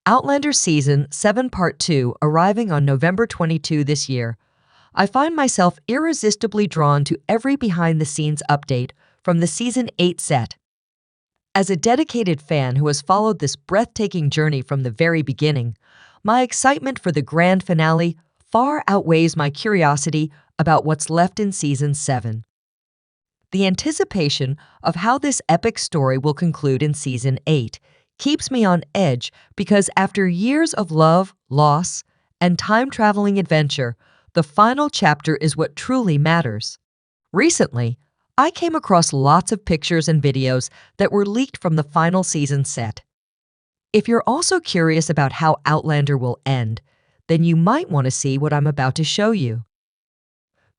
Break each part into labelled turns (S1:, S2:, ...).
S1: Outlander Season 7 Part 2 arriving on November 22 this year. I find myself irresistibly drawn to every behind-the-scenes update from the Season 8 set. As a dedicated fan who has followed this breathtaking journey from the very beginning, my excitement for the grand finale far outweighs my curiosity about what's left in Season 7. The anticipation of how this epic story will conclude in Season 8 keeps me on edge because after years of love, loss, and time-traveling adventure, the final chapter is what truly matters. Recently, I came across lots of pictures and videos that were leaked from the final season set. If you're also curious about how Outlander will end, then you might want to see what I'm about to show you.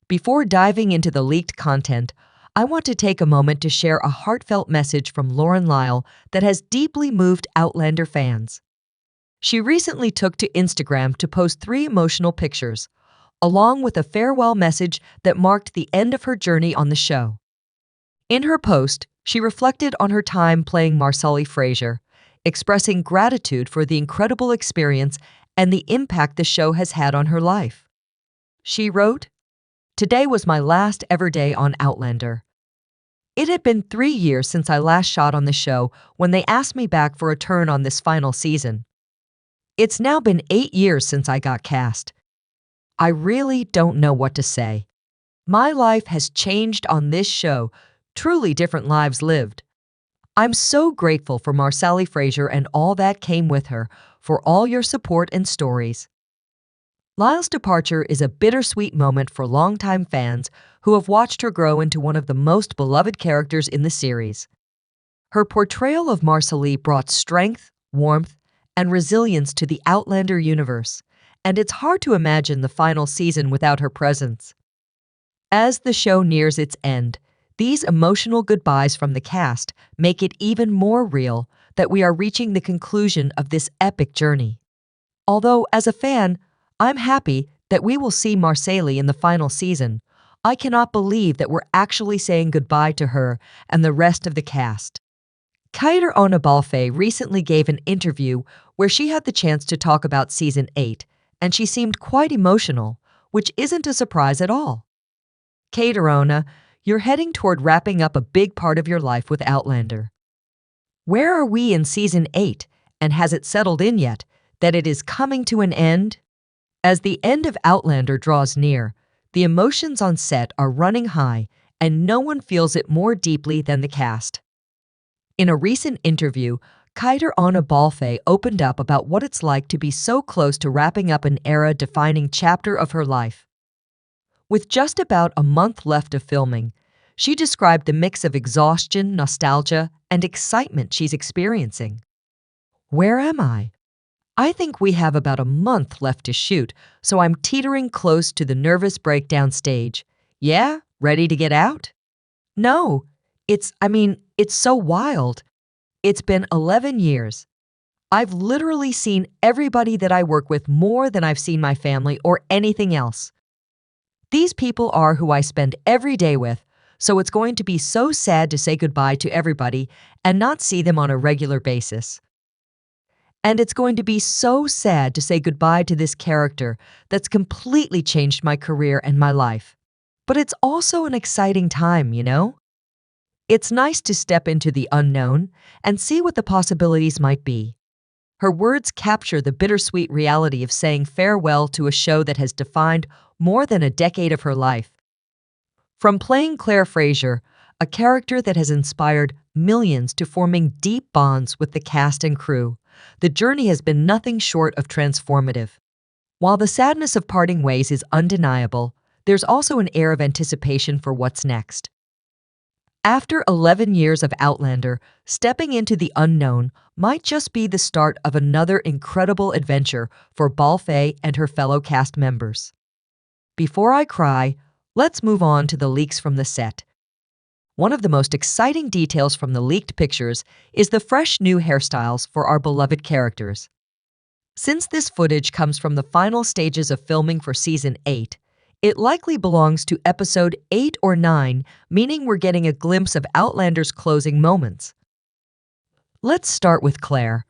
S1: Before diving into the leaked content, I want to take a moment to share a heartfelt message from Lyle that has deeply moved Outlander fans. She recently took to Instagram to post 3 emotional pictures, along with a farewell message that marked the end of her journey on the show. In her post, she reflected on her time playing Marcelli Frazier, expressing gratitude for the incredible experience and the impact the show has had on her life. She wrote, "Today was my last ever day on Outlander. It had been 3 years since I last shot on the show when they asked me back for a turn on this final season. It's now been 8 years since I got cast. I really don't know what to say. My life has changed on this show, truly different lives lived. I'm so grateful for Marcelli Frazier and all that came with her, for all your support and stories." Lyle's departure is a bittersweet moment for longtime fans who have watched her grow into one of the most beloved characters in the series. Her portrayal of Marcelli brought strength, warmth, and resilience to the Outlander universe, and it's hard to imagine the final season without her presence. As the show nears its end, these emotional goodbyes from the cast make it even more real that we are reaching the conclusion of this epic journey. Although, as a fan, I'm happy that we will see Marcelli in the final season, I cannot believe that we're actually saying goodbye to her and the rest of the cast. Caitriona Balfe recently gave an interview where she had the chance to talk about Season 8, and she seemed quite emotional, which isn't a surprise at all. Caitriona, you're heading toward wrapping up a big part of your life with Outlander. Where are we in Season 8, and has it settled in yet that it is coming to an end? As the end of Outlander draws near, the emotions on set are running high, and no one feels it more deeply than the cast. In a recent interview, Caitriona Balfe opened up about what it's like to be so close to wrapping up an era-defining chapter of her life. With just about a month left of filming, she described the mix of exhaustion, nostalgia, and excitement she's experiencing. "Where am I? I think we have about a month left to shoot, so I'm teetering close to the nervous breakdown stage. Yeah, ready to get out? No, it's so wild. It's been 11 years. I've literally seen everybody that I work with more than I've seen my family or anything else. These people are who I spend every day with, so it's going to be so sad to say goodbye to everybody and not see them on a regular basis. And it's going to be so sad to say goodbye to this character that's completely changed my career and my life. But it's also an exciting time, you know? It's nice to step into the unknown and see what the possibilities might be." Her words capture the bittersweet reality of saying farewell to a show that has defined more than a decade of her life. From playing Claire Frazier, a character that has inspired millions, to forming deep bonds with the cast and crew, the journey has been nothing short of transformative. While the sadness of parting ways is undeniable, there's also an air of anticipation for what's next. After 11 years of Outlander, stepping into the unknown might just be the start of another incredible adventure for Balfe and her fellow cast members. Before I cry, let's move on to the leaks from the set. One of the most exciting details from the leaked pictures is the fresh new hairstyles for our beloved characters. Since this footage comes from the final stages of filming for Season 8, it likely belongs to Episode 8 or 9, meaning we're getting a glimpse of Outlander's closing moments. Let's start with Claire.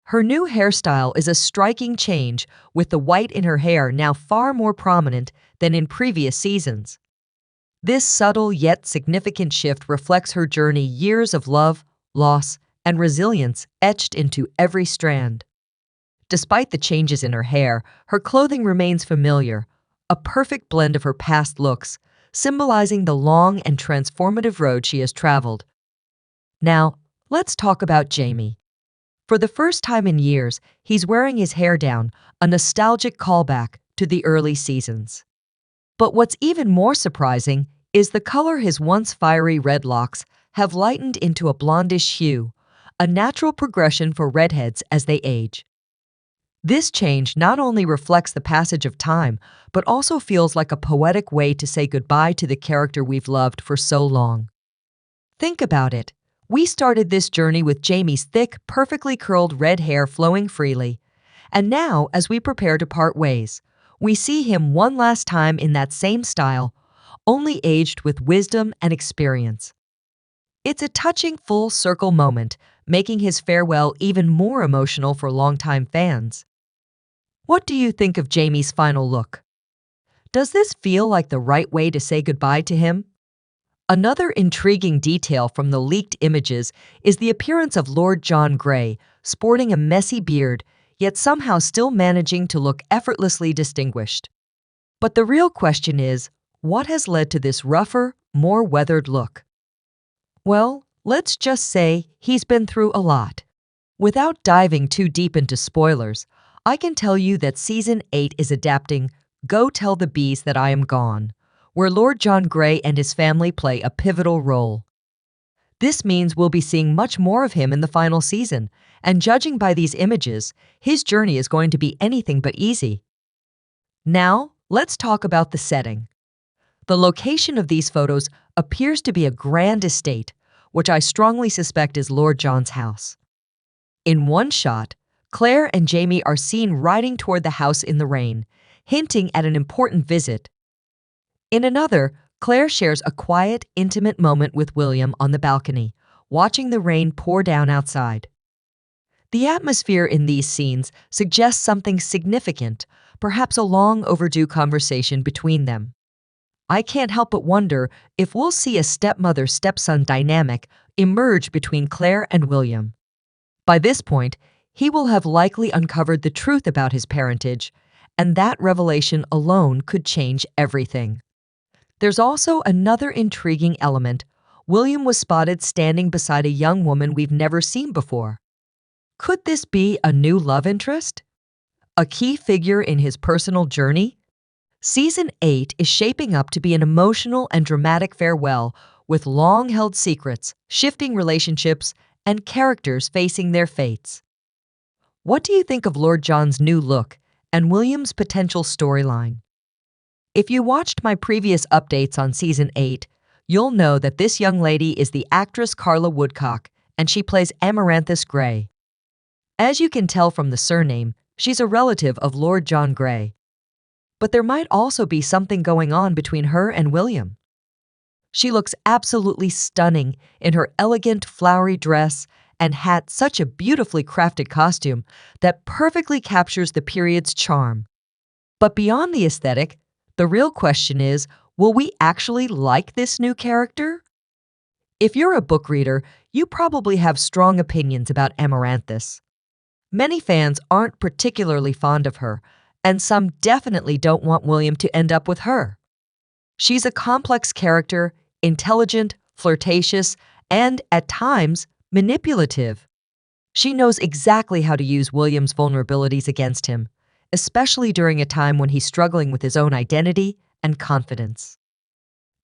S1: Her new hairstyle is a striking change, with the white in her hair now far more prominent than in previous seasons. This subtle yet significant shift reflects her journey, years of love, loss, and resilience etched into every strand. Despite the changes in her hair, her clothing remains familiar, a perfect blend of her past looks, symbolizing the long and transformative road she has traveled. Now, let's talk about Jamie. For the first time in years, he's wearing his hair down, a nostalgic callback to the early seasons. But what's even more surprising is the color his once fiery red locks have lightened into a blondish hue, a natural progression for redheads as they age. This change not only reflects the passage of time, but also feels like a poetic way to say goodbye to the character we've loved for so long. Think about it. We started this journey with Jamie's thick, perfectly curled red hair flowing freely. And now, as we prepare to part ways, we see him one last time in that same style, only aged with wisdom and experience. It's a touching full circle moment, making his farewell even more emotional for longtime fans. What do you think of Jamie's final look? Does this feel like the right way to say goodbye to him? Another intriguing detail from the leaked images is the appearance of Lord John Grey, sporting a messy beard, yet somehow still managing to look effortlessly distinguished. But the real question is, what has led to this rougher, more weathered look? Well, let's just say he's been through a lot. Without diving too deep into spoilers, I can tell you that Season 8 is adapting Go Tell the Bees That I Am Gone, where Lord John Grey and his family play a pivotal role. This means we'll be seeing much more of him in the final season, and judging by these images, his journey is going to be anything but easy. Now, let's talk about the setting. The location of these photos appears to be a grand estate, which I strongly suspect is Lord John's house. In one shot, Claire and Jamie are seen riding toward the house in the rain, hinting at an important visit. In another, Claire shares a quiet, intimate moment with William on the balcony, watching the rain pour down outside. The atmosphere in these scenes suggests something significant, perhaps a long overdue conversation between them. I can't help but wonder if we'll see a stepmother-stepson dynamic emerge between Claire and William. By this point, he will have likely uncovered the truth about his parentage, and that revelation alone could change everything. There's also another intriguing element. William was spotted standing beside a young woman we've never seen before. Could this be a new love interest? A key figure in his personal journey? Season 8 is shaping up to be an emotional and dramatic farewell, with long-held secrets, shifting relationships, and characters facing their fates. What do you think of Lord John's new look and William's potential storyline? If you watched my previous updates on Season 8, you'll know that this young lady is the actress Carla Woodcock, and she plays Amaranthus Gray. As you can tell from the surname, she's a relative of Lord John Grey. But there might also be something going on between her and William. She looks absolutely stunning in her elegant, flowery dress and hat, such a beautifully crafted costume that perfectly captures the period's charm. But beyond the aesthetic, the real question is, will we actually like this new character? If you're a book reader, you probably have strong opinions about Amaranthus. Many fans aren't particularly fond of her, and some definitely don't want William to end up with her. She's a complex character, intelligent, flirtatious, and, at times, manipulative. She knows exactly how to use William's vulnerabilities against him, especially during a time when he's struggling with his own identity and confidence.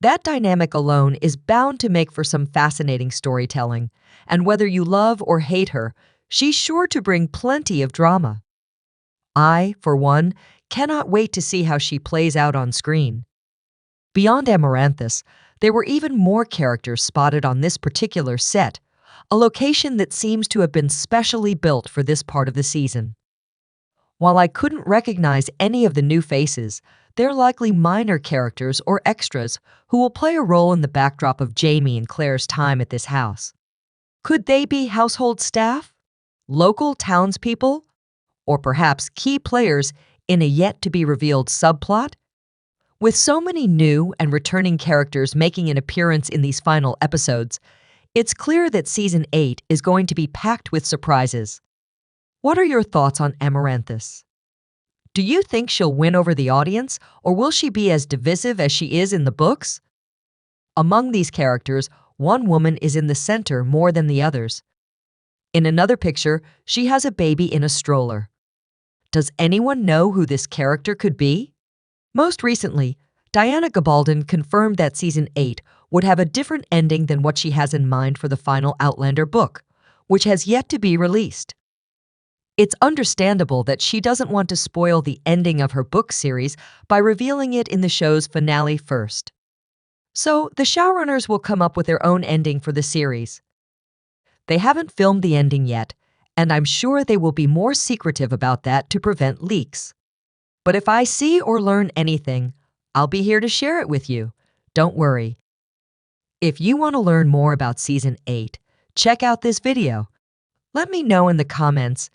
S1: That dynamic alone is bound to make for some fascinating storytelling, and whether you love or hate her, she's sure to bring plenty of drama. I, for one, cannot wait to see how she plays out on screen. Beyond Amaranthus, there were even more characters spotted on this particular set, a location that seems to have been specially built for this part of the season. While I couldn't recognize any of the new faces, they're likely minor characters or extras who will play a role in the backdrop of Jamie and Claire's time at this house. Could they be household staff? local townspeople, or perhaps key players in a yet-to-be-revealed subplot? With so many new and returning characters making an appearance in these final episodes, it's clear that Season 8 is going to be packed with surprises. What are your thoughts on Amaranthus? Do you think she'll win over the audience, or will she be as divisive as she is in the books? Among these characters, one woman is in the center more than the others. In another picture, she has a baby in a stroller. Does anyone know who this character could be? Most recently, Diana Gabaldon confirmed that Season 8 would have a different ending than what she has in mind for the final Outlander book, which has yet to be released. It's understandable that she doesn't want to spoil the ending of her book series by revealing it in the show's finale first. So, the showrunners will come up with their own ending for the series. They haven't filmed the ending yet, and I'm sure they will be more secretive about that to prevent leaks. But if I see or learn anything, I'll be here to share it with you. Don't worry. If you want to learn more about Season 8, check out this video. Let me know in the comments